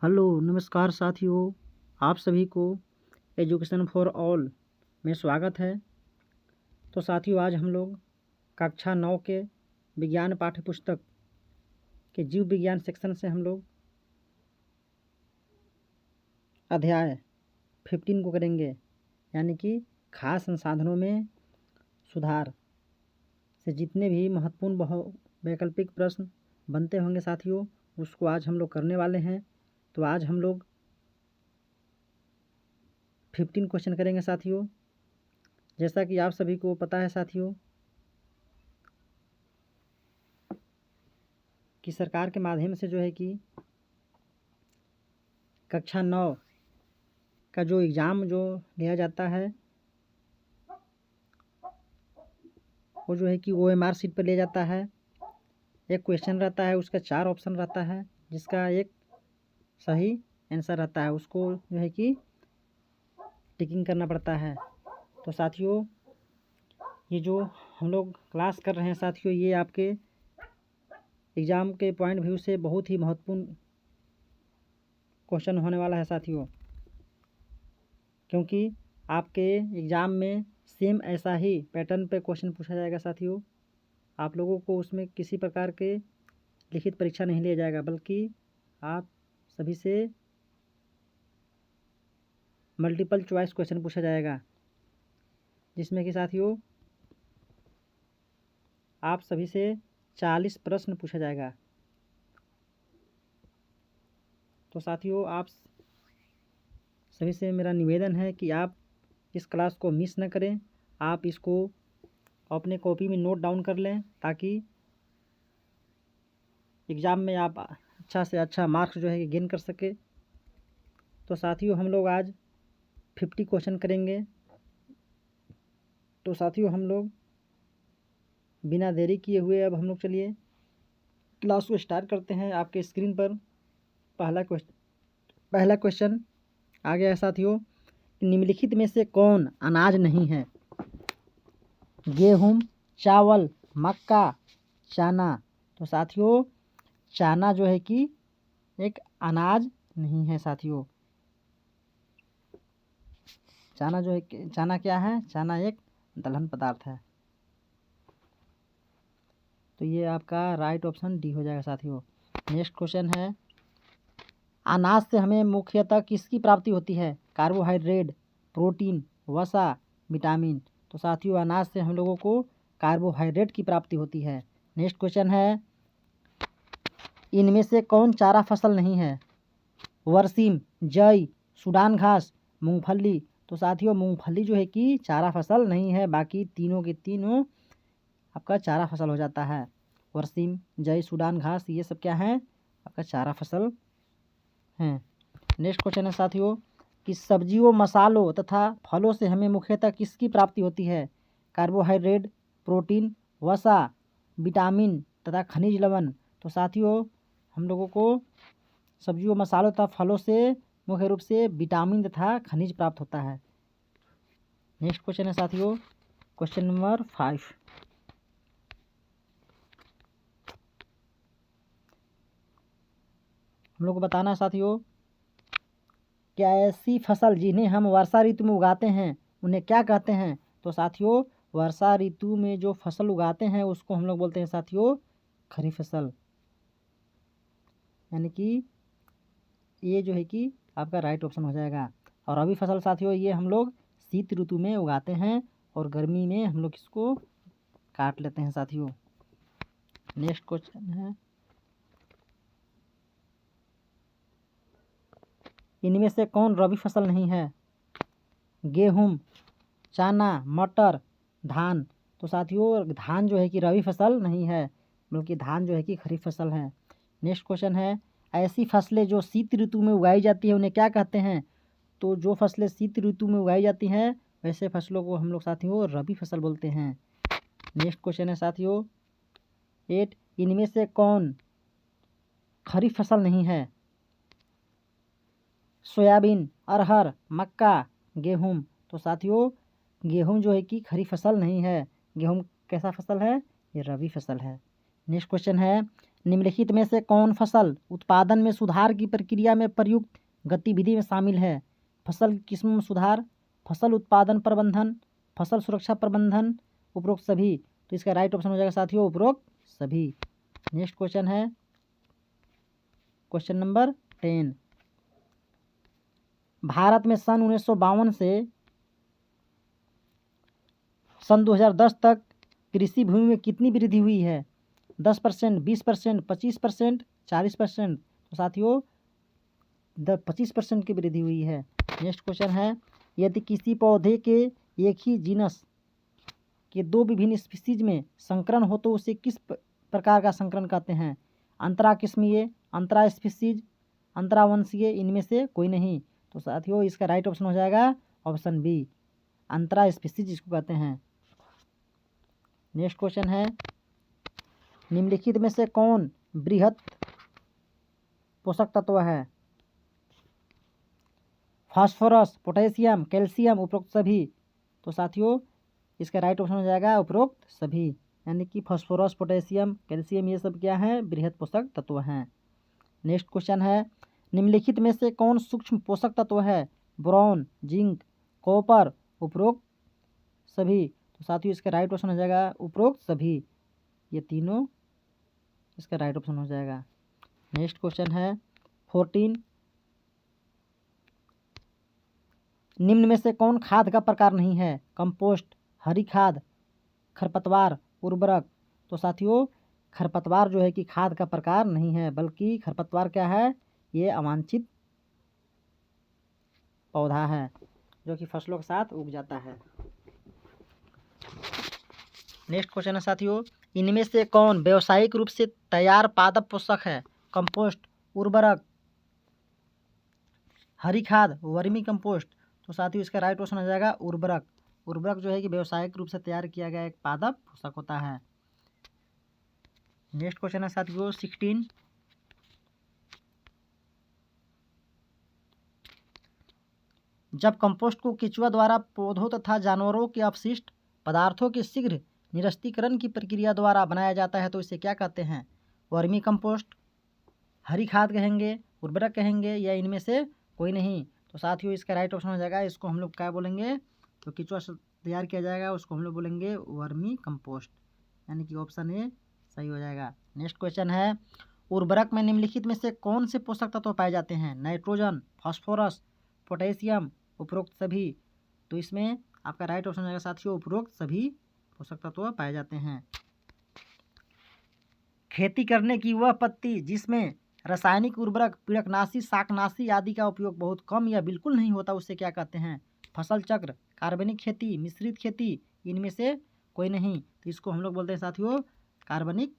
Hello नमस्कार साथियों, आप सभी को एजुकेशन फॉर ऑल में स्वागत है। तो साथियों, आज हम लोग कक्षा 9 के विज्ञान पाठ्य पुस्तक के जीव विज्ञान सेक्शन से हम लोग अध्याय 15 को करेंगे, यानी कि खाद्य संसाधनों में सुधार से जितने भी महत्वपूर्ण वैकल्पिक प्रश्न बनते होंगे साथियों, उसको आज हम लोग करने वाले हैं। तो आज हम लोग 15 क्वेश्चन करेंगे साथियों। जैसा कि आप सभी को पता है साथियों कि सरकार के माध्यम से जो है कि कक्षा 9 का जो एग्ज़ाम जो लिया जाता है वो जो है कि OMR सीट पर लिया जाता है। एक क्वेश्चन रहता है, उसका 4 ऑप्शन रहता है, जिसका एक सही आंसर रहता है, उसको जो है कि टिकिंग करना पड़ता है। तो साथियों, ये जो हम लोग क्लास कर रहे हैं साथियों, ये आपके एग्ज़ाम के पॉइंट व्यू से बहुत ही महत्वपूर्ण क्वेश्चन होने वाला है साथियों, क्योंकि आपके एग्ज़ाम में सेम ऐसा ही पैटर्न पे क्वेश्चन पूछा जाएगा साथियों। आप लोगों को उसमें किसी प्रकार के लिखित परीक्षा नहीं लिया जाएगा, बल्कि आप सभी से मल्टीपल चॉइस क्वेश्चन पूछा जाएगा, जिसमें कि साथियों आप सभी से 40 प्रश्न पूछा जाएगा। तो साथियों, आप सभी से मेरा निवेदन है कि आप इस क्लास को मिस न करें। आप इसको अपने कॉपी में नोट डाउन कर लें, ताकि एग्ज़ाम में आप अच्छा से अच्छा मार्क्स जो है कि गेन कर सके। तो साथियों, हम लोग आज 50 क्वेश्चन करेंगे। तो साथियों, हम लोग बिना देरी किए हुए अब हम लोग चलिए क्लास को स्टार्ट करते हैं। आपके स्क्रीन पर पहला क्वेश्चन आ गया है साथियों। निम्नलिखित में से कौन अनाज नहीं है? गेहूँ, चावल, मक्का, चना। तो साथियों, चना जो है कि एक अनाज नहीं है साथियों। चना क्या है? चना एक दलहन पदार्थ है। तो ये आपका राइट ऑप्शन डी हो जाएगा साथियों। नेक्स्ट क्वेश्चन है, अनाज से हमें मुख्यतः किसकी प्राप्ति होती है? कार्बोहाइड्रेट, प्रोटीन, वसा, विटामिन। तो साथियों, अनाज से हम लोगों को कार्बोहाइड्रेट की प्राप्ति होती है। नेक्स्ट क्वेश्चन है, इनमें से कौन चारा फसल नहीं है? बरसीम, जई, सूडान घास, मूंगफली। तो साथियों, मूंगफली जो है कि चारा फसल नहीं है, बाकी तीनों के तीनों आपका चारा फसल हो जाता है। बरसीम, जई, सूडान घास, ये सब क्या है? आपका चारा फसल हैं। नेक्स्ट क्वेश्चन है साथियों कि सब्जियों, मसालों तथा फलों से हमें मुख्यतः किसकी प्राप्ति होती है? कार्बोहाइड्रेट, प्रोटीन, वसा, विटामिन तथा खनिज लवण। तो साथियों, हम लोगों को सब्जियों, मसालों तथा फलों से मुख्य रूप से विटामिन तथा खनिज प्राप्त होता है। नेक्स्ट क्वेश्चन है साथियों, क्वेश्चन नंबर 5। हम लोग को बताना है साथियों, क्या ऐसी फसल जिन्हें हम वर्षा ऋतु में उगाते हैं उन्हें क्या कहते हैं? तो साथियों, वर्षा ऋतु में जो फसल उगाते हैं उसको हम लोग बोलते हैं साथियों खरीफ फसल, यानी कि ये जो है कि आपका राइट ऑप्शन हो जाएगा। और रबी फसल साथियों, ये हम लोग शीत ऋतु में उगाते हैं और गर्मी में हम लोग इसको काट लेते हैं साथियों। नेक्स्ट क्वेश्चन है, इनमें से कौन रबी फसल नहीं है? गेहूँ, चना, मटर, धान। तो साथियों, धान जो है कि रबी फसल नहीं है, बल्कि धान जो है कि खरीफ फसल है। नेक्स्ट क्वेश्चन है, ऐसी फसलें जो शीत ऋतु में उगाई जाती है उन्हें क्या कहते हैं? तो जो फसलें शीत ऋतु में उगाई जाती हैं वैसे फसलों को हम लोग साथियों रबी फसल बोलते हैं। नेक्स्ट क्वेश्चन है साथियों 8, इनमें से कौन खरीफ फसल नहीं है? सोयाबीन, अरहर, मक्का, गेहूँ। तो साथियों, गेहूँ जो है कि खरीफ फसल नहीं है, गेहूँ कैसा फसल है? ये रबी फसल है। नेक्स्ट क्वेश्चन है, निम्नलिखित में से कौन फसल उत्पादन में सुधार की प्रक्रिया में प्रयुक्त गतिविधि में शामिल है? फसल की किस्म में सुधार, फसल उत्पादन प्रबंधन, फसल सुरक्षा प्रबंधन, उपरोक्त सभी। तो इसका राइट ऑप्शन हो जाएगा साथियों उपरोक्त सभी। नेक्स्ट क्वेश्चन है क्वेश्चन नंबर 10। भारत में सन 1952 से सन 2010 तक कृषि भूमि में कितनी वृद्धि हुई है? 10%, 20%, 25%, 40%। तो साथियों 25% की वृद्धि हुई है। नेक्स्ट क्वेश्चन है, यदि किसी पौधे के एक ही जीनस के दो विभिन्न स्पीसीज में संकरण हो तो उसे किस प्रकार का संकरण कहते हैं? अंतरा किस्मीय, अंतरा स्पीसीज, अंतरावंशीय, इनमें से कोई नहीं। तो साथियों इसका राइट ऑप्शन हो जाएगा ऑप्शन बी, अंतरा स्पीसीज इसको कहते हैं। नेक्स्ट क्वेश्चन है, निम्नलिखित में से कौन बृहत पोषक तत्व है? फास्फोरस, पोटेशियम, कैल्शियम, उपरोक्त सभी। तो साथियों इसका राइट ऑप्शन हो जाएगा उपरोक्त सभी, यानी कि फास्फोरस, पोटेशियम, कैल्शियम ये सब क्या है? बृहत पोषक तत्व हैं। नेक्स्ट क्वेश्चन है, निम्नलिखित में से कौन सूक्ष्म पोषक तत्व है? बोरॉन, जिंक, कॉपर, उपरोक्त सभी। तो साथियों इसका राइट ऑप्शन हो जाएगा उपरोक्त सभी, ये तीनों इसका राइट ऑप्शन हो जाएगा। नेक्स्ट क्वेश्चन है 14, निम्न में से कौन खाद का प्रकार नहीं है? कंपोस्ट, हरी खाद, खरपतवार, उर्वरक। तो साथियों खरपतवार जो है कि खाद का प्रकार नहीं है, बल्कि खरपतवार क्या है? ये अवांछित पौधा है जो कि फसलों के साथ उग जाता है। नेक्स्ट क्वेश्चन है साथियों, इनमें से कौन व्यावसायिक रूप से तैयार पादप पोषक है? कंपोस्ट, उर्वरक, हरी खाद, वर्मी कंपोस्ट। तो साथियों इसका राइट ऑप्शन हो जाएगा उर्वरक। उर्वरक जो है कि व्यावसायिक रूप से तैयार किया गया एक पादप पोषक होता है। नेक्स्ट क्वेश्चन है साथियों 16, जब कंपोस्ट को केंचुआ द्वारा पौधों तथा जानवरों के अपशिष्ट पदार्थों के शीघ्र निरस्तीकरण की प्रक्रिया द्वारा बनाया जाता है तो इसे क्या कहते हैं? वर्मी कंपोस्ट, हरी खाद कहेंगे, उर्वरक कहेंगे, या इनमें से कोई नहीं। तो साथियों इसका राइट ऑप्शन हो जाएगा, इसको हम लोग क्या बोलेंगे? तो केंचुआ से तैयार किया जाएगा उसको हम लोग बोलेंगे वर्मी कंपोस्ट, यानी कि ऑप्शन ए सही हो जाएगा। नेक्स्ट क्वेश्चन है, उर्वरक में निम्नलिखित में से कौन से पोषक तत्व पाए जाते हैं? नाइट्रोजन, फास्फोरस, पोटेशियम, उपरोक्त सभी। तो इसमें आपका राइट ऑप्शन हो जाएगा साथियों उपरोक्त सभी पोषक तत्व पाए जाते हैं। खेती करने की वह पद्धति जिसमें रासायनिक उर्वरक, पीड़कनाशी, शाकनाशी आदि का उपयोग बहुत कम या बिल्कुल नहीं होता उसे क्या कहते हैं? फसल चक्र, कार्बनिक खेती, मिश्रित खेती, इनमें से कोई नहीं। तो इसको हम लोग बोलते हैं साथियों कार्बनिक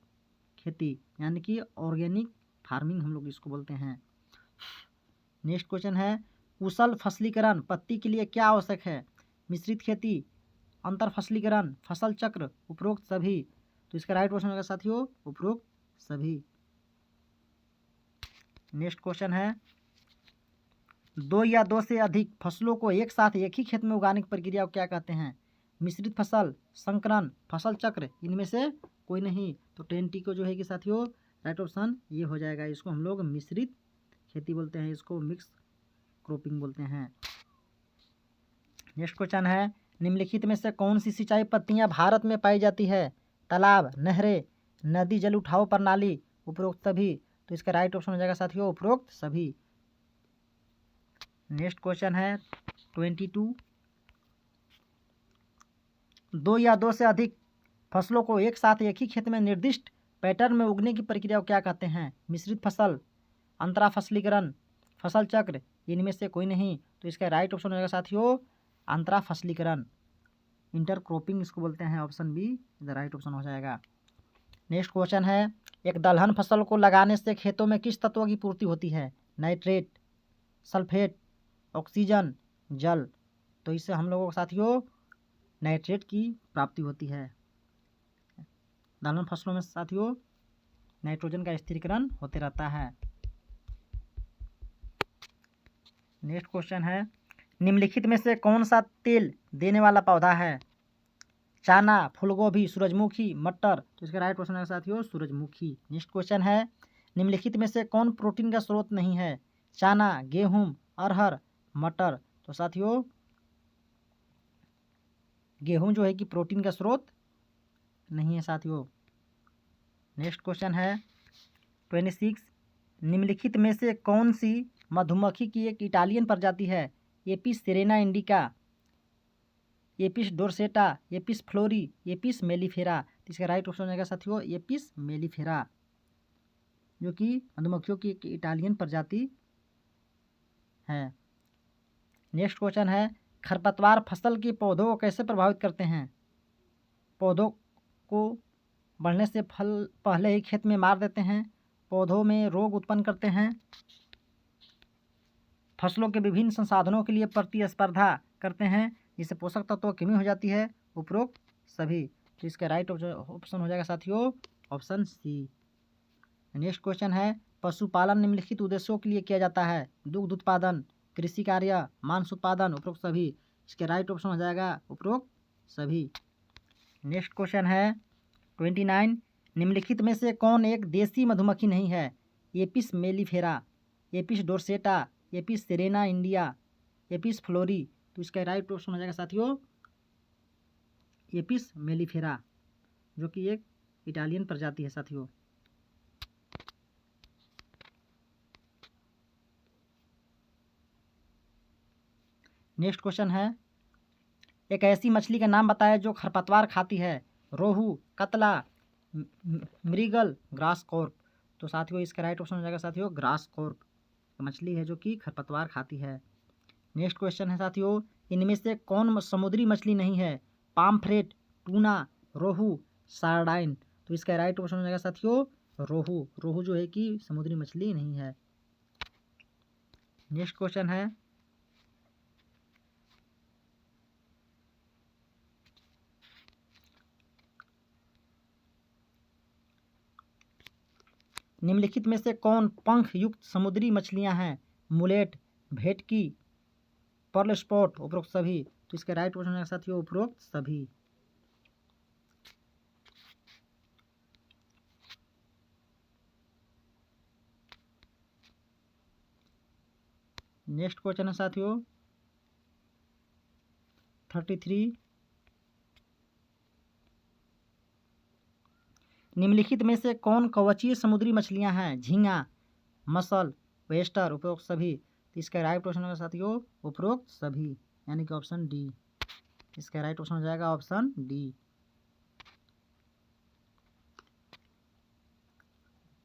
खेती, यानी कि ऑर्गेनिक फार्मिंग हम लोग इसको बोलते हैं। नेक्स्ट क्वेश्चन है, कुशल फसलीकरण पद्धति के लिए क्या आवश्यक है? मिश्रित खेती, अंतर फसलीकरण, फसल चक्र, उपरोक्त सभी। तो इसका राइट ऑप्शन होगा साथियों उपरोक्त सभी। नेक्स्ट क्वेश्चन है, दो या दो से अधिक फसलों को एक साथ एक ही खेत में उगाने की प्रक्रिया को क्या कहते हैं? मिश्रित फसल, संकरण, फसल चक्र, इनमें से कोई नहीं। तो 10T को जो है कि साथियों राइट ऑप्शन ये हो जाएगा, इसको हम लोग मिश्रित खेती बोलते हैं, इसको मिक्स क्रॉपिंग बोलते हैं। नेक्स्ट क्वेश्चन है, निम्नलिखित में से कौन सी सिंचाई पद्धतियाँ भारत में पाई जाती है? तालाब, नहरें, नदी जल उठाव प्रणाली, उपरोक्त सभी। तो इसका राइट ऑप्शन हो जाएगा साथियों उपरोक्त सभी। नेक्स्ट क्वेश्चन है 22, दो या दो से अधिक फसलों को एक साथ एक ही खेत में निर्दिष्ट पैटर्न में उगने की प्रक्रिया को क्या कहते हैं? मिश्रित फसल, अंतरा फसलीकरण, फसल चक्र, इनमें से कोई नहीं। तो इसका राइट ऑप्शन हो जाएगा साथियों अंतरा फसलीकरण, इंटरक्रॉपिंग इसको बोलते हैं, option be the right option हो जाएगा। नेक्स्ट क्वेश्चन है, एक दलहन फसल को लगाने से खेतों में किस तत्व की पूर्ति होती है? नाइट्रेट, सल्फेट, ऑक्सीजन, जल। तो इससे हम लोगों को साथियों नाइट्रेट की प्राप्ति होती है। दलहन फसलों में साथियों नाइट्रोजन का स्थिरीकरण होते रहता है। नेक्स्ट क्वेश्चन है, निम्नलिखित में से कौन सा तेल देने वाला पौधा है? चाना, फूलगोभी, सूरजमुखी, मटर। तो इसका राइट ऑप्शन है साथियों सूरजमुखी। नेक्स्ट क्वेश्चन है निम्नलिखित में से कौन प्रोटीन का स्रोत नहीं है? चाना, गेहूं, अरहर, मटर। तो साथियों गेहूं जो है कि प्रोटीन का स्रोत नहीं है साथियों। नेक्स्ट क्वेश्चन है 26 निम्नलिखित में से कौन सी मधुमक्खी की एक इटालियन प्रजाति है? Apis cerana indica, Apis dorsata, Apis florea, Apis mellifera. तो इसका राइट ऑप्शन हो जाएगा साथियों एपिस मेलिफेरा, जो कि मधुमक्खियों की एक इटालियन प्रजाति है। नेक्स्ट क्वेश्चन है खरपतवार फसल के पौधों को कैसे प्रभावित करते हैं? पौधों को बढ़ने से फल पहले ही खेत में मार देते हैं, पौधों में रोग उत्पन्न करते हैं, फसलों के विभिन्न संसाधनों के लिए प्रतिस्पर्धा करते हैं जिससे पोषक तत्वों की कमी हो जाती है, उपरोक्त सभी। तो इसका राइट ऑप्शन हो जाएगा साथियों ऑप्शन सी। नेक्स्ट क्वेश्चन है पशुपालन निम्नलिखित उद्देश्यों के लिए किया जाता है? दुग्ध उत्पादन, कृषि कार्य, मांस उत्पादन, उपरोक्त सभी। इसके राइट ऑप्शन हो जाएगा उपरोक्त सभी। नेक्स्ट क्वेश्चन है 29 निम्नलिखित में से कौन एक देसी मधुमक्खी नहीं है? Apis mellifera, Apis dorsata, Apis cerana India, Apis florea. तो इसका राइट ऑप्शन हो जाएगा साथियों एपिस मेलिफेरा, जो कि एक इटालियन प्रजाति है साथियों। नेक्स्ट क्वेश्चन है एक ऐसी मछली का नाम बताएं जो खरपतवार खाती है? रोहू, कतला, मृगल, ग्रास कॉर्प। तो साथियों इसका राइट ऑप्शन हो जाएगा साथियों ग्रास कॉर्प, मछली है जो कि खरपतवार खाती है। नेक्स्ट क्वेश्चन है साथियों इनमें से कौन समुद्री मछली नहीं है? पामफ्रेट, टूना, रोहू, सार्डाइन। तो इसका राइट ऑप्शन हो जाएगा साथियों रोहू, रोहू जो है कि समुद्री मछली नहीं है। नेक्स्ट क्वेश्चन है निम्नलिखित में से कौन पंख युक्त समुद्री मछलियां हैं? मुलेट, भेटकी, पर्ल स्पॉट, उपरोक्त सभी। तो इसका राइट ऑप्शन है साथियों उपरोक्त सभी। नेक्स्ट क्वेश्चन है साथियों 33 निम्नलिखित में से कौन कवचीय समुद्री मछलियां हैं? झींगा, मसल, वेस्टर, उपरोक्त सभी। तो इसका राइट ऑप्शन होगा साथियों उपरोक्त सभी, यानी कि ऑप्शन डी। इसका राइट ऑप्शन हो जाएगा ऑप्शन डी।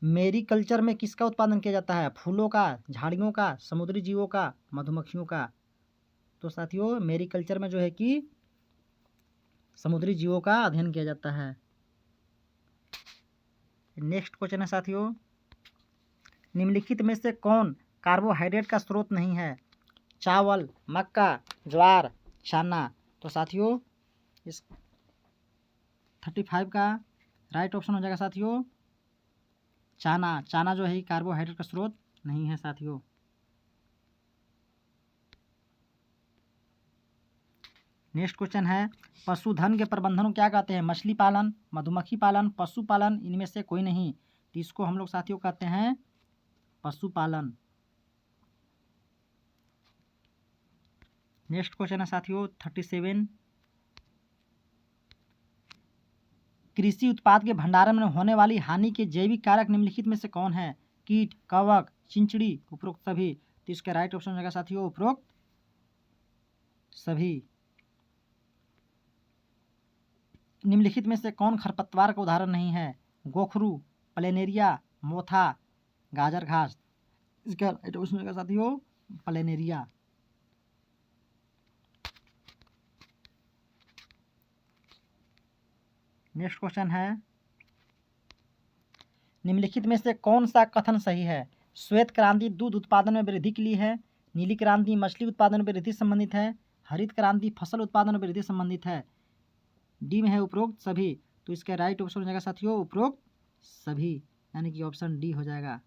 मेरीकल्चर में किसका उत्पादन किया जाता है? फूलों का, झाड़ियों का, समुद्री जीवों का, मधुमक्खियों का। तो साथियों मेरीकल्चर में जो है कि समुद्री जीवों का अध्ययन किया जाता है। नेक्स्ट क्वेश्चन है साथियों निम्नलिखित में से कौन कार्बोहाइड्रेट का स्रोत नहीं है? चावल, मक्का, ज्वार, चना। तो साथियों इस 35 का राइट ऑप्शन हो जाएगा साथियों चना। चना जो है कार्बोहाइड्रेट का स्रोत नहीं है साथियों। नेक्स्ट क्वेश्चन है पशुधन के प्रबंधन को क्या कहते हैं? मछली पालन, मधुमक्खी पालन, पशुपालन, इनमें से कोई नहीं। तो इसको हम लोग साथियों कहते हैं पशुपालन। नेक्स्ट क्वेश्चन है साथियों 37 कृषि उत्पाद के भंडारण में होने वाली हानि के जैविक कारक निम्नलिखित में से कौन है? कीट, कवक, चिंचड़ी, उपरोक्त सभी। तो इसका राइट ऑप्शन हो जाएगा साथियों उपरोक्त सभी। निम्नलिखित में से कौन खरपतवार का उदाहरण नहीं है? गोखरू, प्लेनेरिया, मोथा, गाजर घास। इसका राइट ऑप्शन हो जाएगा साथियों प्लेनेरिया। नेक्स्ट क्वेश्चन है निम्नलिखित में से कौन सा कथन सही है? श्वेत क्रांति दूध उत्पादन में वृद्धि के लिए है, नीली क्रांति मछली उत्पादन में वृद्धि संबंधित है, हरित क्रांति फसल उत्पादन में वृद्धि संबंधित है। डी में है उपरोक्त सभी। तो इसका राइट ऑप्शन हो जाएगा साथियों उपरोक्त सभी, यानी कि ऑप्शन डी हो जाएगा।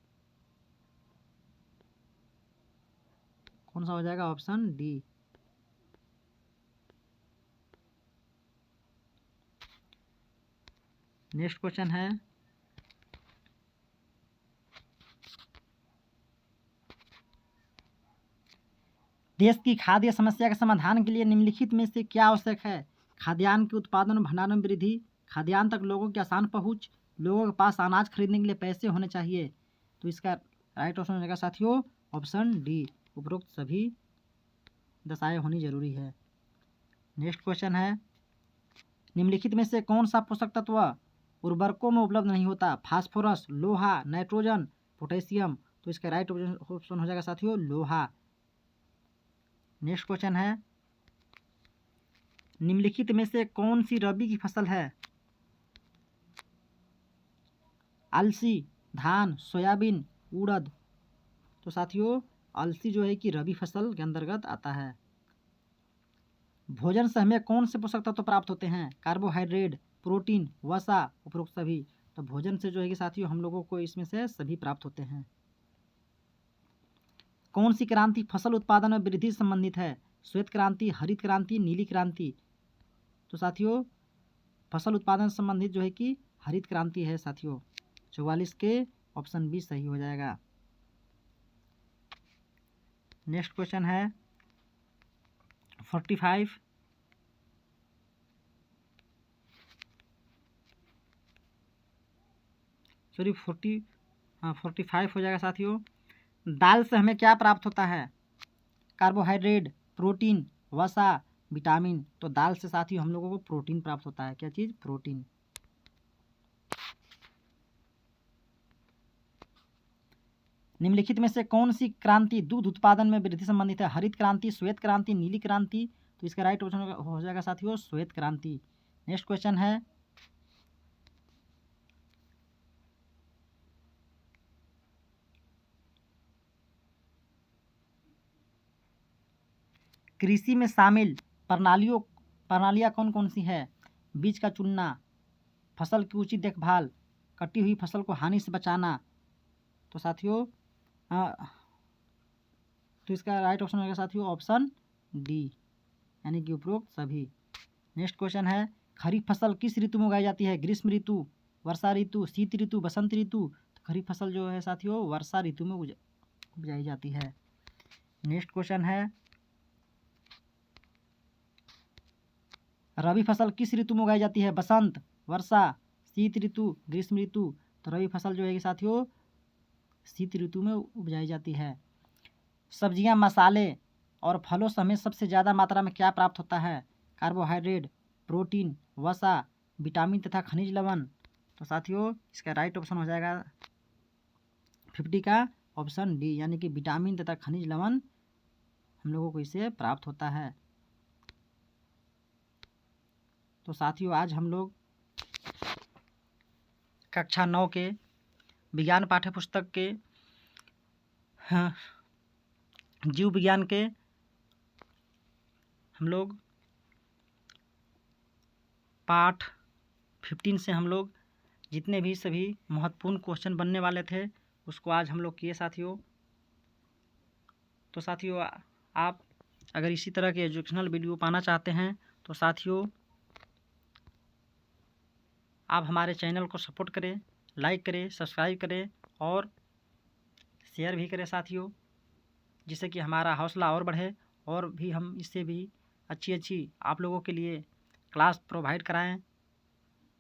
कौन सा हो जाएगा? Option D. नेक्स्ट क्वेश्चन है, देश की खाद्य समस्या के समाधान के लिए निम्नलिखित में से क्या आवश्यक है? खाद्यान्न के उत्पादन और भंडारण में वृद्धि, खाद्यान्न तक लोगों की आसान पहुंच, लोगों के पास अनाज खरीदने के लिए पैसे होने चाहिए। तो इसका राइट ऑप्शन हो जाएगा साथियों ऑप्शन डी, उपरोक्त सभी दशाएं होनी जरूरी है। नेक्स्ट क्वेश्चन है, निम्नलिखित में से कौन सा पोषक तत्व उर्वरकों में उपलब्ध नहीं होता? फास्फोरस, लोहा, नाइट्रोजन, पोटेशियम। तो इसका राइट ऑप्शन हो जाएगा साथियों लोहा। नेक्स्ट क्वेश्चन है, निम्नलिखित में से कौन सी रबी की फसल है? अलसी, धान, सोयाबीन, उड़द। तो साथियों अलसी जो है कि रबी फसल के अंतर्गत आता है। भोजन से हमें कौन से पोषक तत्व प्राप्त होते हैं? कार्बोहाइड्रेट, प्रोटीन, वसा, उपरोक्त सभी। तो भोजन से जो है कि साथियों हम लोगों को इसमें से सभी प्राप्त होते हैं। कौन सी क्रांति फसल उत्पादन में वृद्धि से संबंधित है? श्वेत क्रांति, हरित क्रांति, नीली क्रांति। तो साथियों फसल उत्पादन से संबंधित जो है कि हरित क्रांति है साथियों। 44 के ऑप्शन बी सही हो जाएगा। नेक्स्ट क्वेश्चन है 45, सॉरी 45 हो जाएगा साथियों। दाल से हमें क्या प्राप्त होता है? कार्बोहाइड्रेट, प्रोटीन, वसा, विटामिन। तो दाल से साथियों हम लोगों को प्रोटीन प्राप्त होता है। क्या चीज़? प्रोटीन। निम्नलिखित में से कौन सी क्रांति दूध उत्पादन में वृद्धि संबंधित है? हरित क्रांति, श्वेत क्रांति, नीली क्रांति। तो इसका राइट ऑप्शन हो जाएगा साथियों श्वेत क्रांति। नेक्स्ट क्वेश्चन है, कृषि में शामिल प्रणालियाँ कौन कौन सी है? बीज का चुनना, फसल की उचित देखभाल, कटी हुई फसल को हानि से बचाना। तो साथियों तो इसका राइट ऑप्शन होगा साथियों ऑप्शन डी, यानी कि उपरोक्त सभी। नेक्स्ट क्वेश्चन है, खरीफ फसल किस ऋतु में उगाई जाती है? ग्रीष्म ऋतु, वर्षा ऋतु, शीत ऋतु, बसंत ऋतु। तो खरीफ फसल जो है साथियों वर्षा ऋतु में उपजाई जाती है। नेक्स्ट क्वेश्चन है, रबी फसल किस ऋतु में उगाई जाती है? बसंत, वर्षा, शीत ऋतु, ग्रीष्म ऋतु। तो रबी फसल जो है साथियों शीत ऋतु में उपजाई जाती है। सब्जियां, मसाले और फलों से हमें सबसे ज़्यादा मात्रा में क्या प्राप्त होता है? कार्बोहाइड्रेट, प्रोटीन, वसा, विटामिन तथा खनिज लवण। तो साथियों इसका राइट ऑप्शन हो जाएगा 50 का ऑप्शन डी, यानी कि विटामिन तथा खनिज लवण हम लोगों को इससे प्राप्त होता है। तो साथियों आज हम लोग कक्षा 9 के विज्ञान पाठ्य पुस्तक के जीव विज्ञान के हम लोग पाठ 15 से हम लोग जितने भी सभी महत्वपूर्ण क्वेश्चन बनने वाले थे उसको आज हम लोग किए साथियों। तो साथियों आप अगर इसी तरह के एजुकेशनल वीडियो पाना चाहते हैं तो साथियों आप हमारे चैनल को सपोर्ट करें, लाइक करें, सब्सक्राइब करें और शेयर भी करें साथियों, जिससे कि हमारा हौसला और बढ़े और भी हम इससे भी अच्छी आप लोगों के लिए क्लास प्रोवाइड कराएं,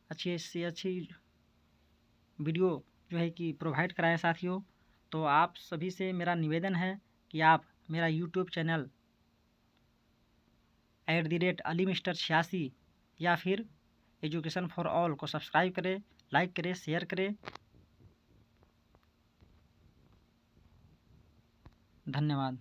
अच्छी से अच्छी वीडियो जो है कि प्रोवाइड कराएं साथियों। तो आप सभी से मेरा निवेदन है कि आप मेरा यूट्यूब चैनल @अली_मिस्टर86 या फिर एजुकेशन फॉर ऑल को सब्सक्राइब करें, लाइक करें, शेयर करें। धन्यवाद।